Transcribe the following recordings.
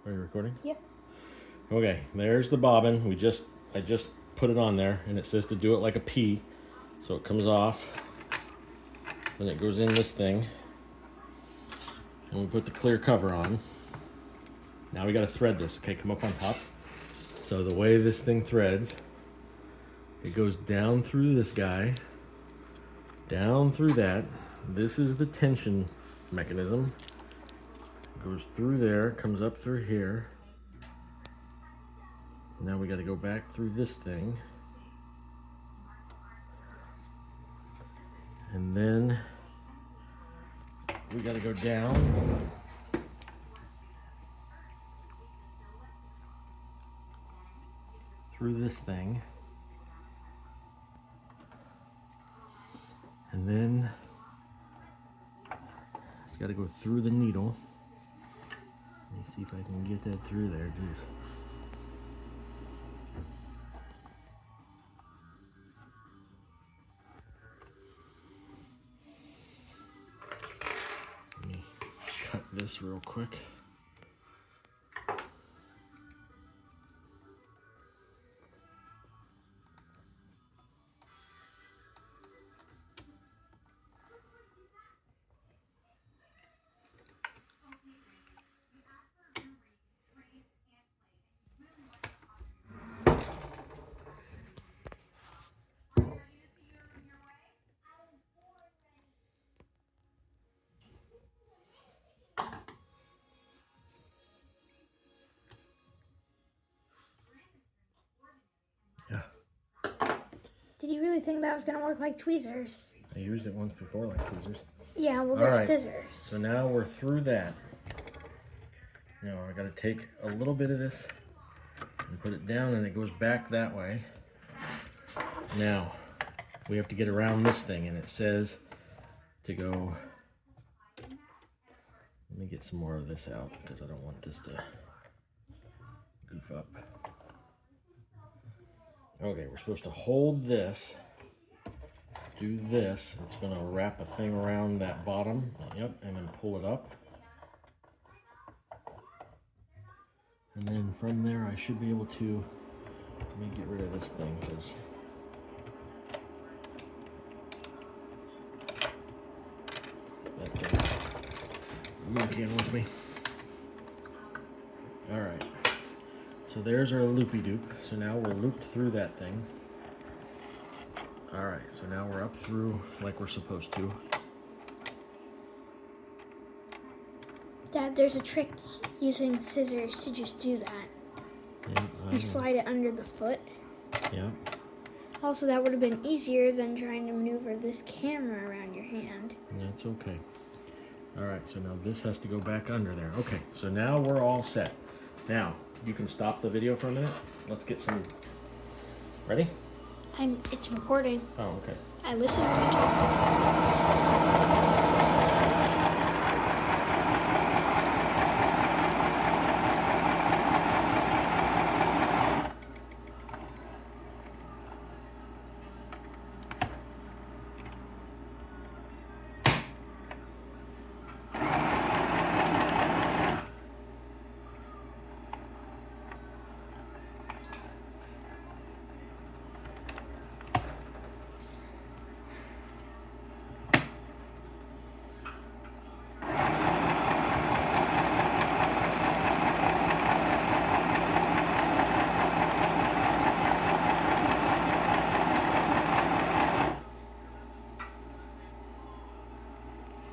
Are you recording? Yeah. Okay, there's the bobbin. I just put it on there, and it says to do it like a P, so it comes off. Then it goes in this thing, and we put the clear cover on. Now we got to thread this. Okay, come up on top. So the way this thing threads, it goes down through this guy, down through that. This is the tension mechanism. It goes through there, comes up through here. Now we got to go back through this thing. And then we got to go down. Through this thing. And then it's got to go through the needle. Let me see if I can get that through there. Jeez. Let me cut this real quick. Yeah. Did you really think that was going to work like tweezers? I used it once before like tweezers. Yeah, well, they're All right. scissors. So now we're through that. Now I got to take a little bit of this and put it down, and it goes back that way. Now we have to get around this thing, and it says to go. Let me get some more of this out because I don't want this to goof up. Okay, we're supposed to hold this, do this. It's going to wrap a thing around that bottom. Yep, and then pull it up. And then from there, I should be able to. Let me get rid of this thing because. That thing's monkeying with me. All right. So there's our loopy doop. So now we're looped through that thing. All right. So now we're up through like we're supposed to. Dad, there's a trick using scissors to just do that. Yeah, You slide it under the foot. Yeah. Also, that would have been easier than trying to maneuver this camera around your hand. That's okay. All right. So now this has to go back under there. Okay. So now we're all set. Now you can stop the video for a minute. Let's get some. Ready? It's recording. Oh, okay. I listen when you talk.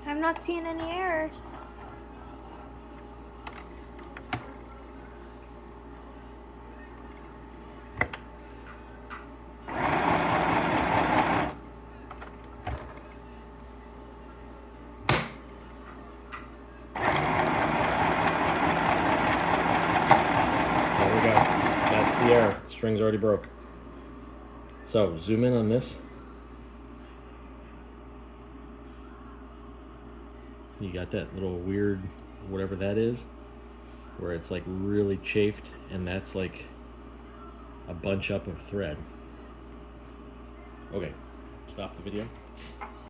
I'm not seeing any errors. There we go. That's the error. The string's already broke. So zoom in on this. You got that little weird, whatever that is, where it's like really chafed, and that's like a bunch up of thread. Okay, stop the video.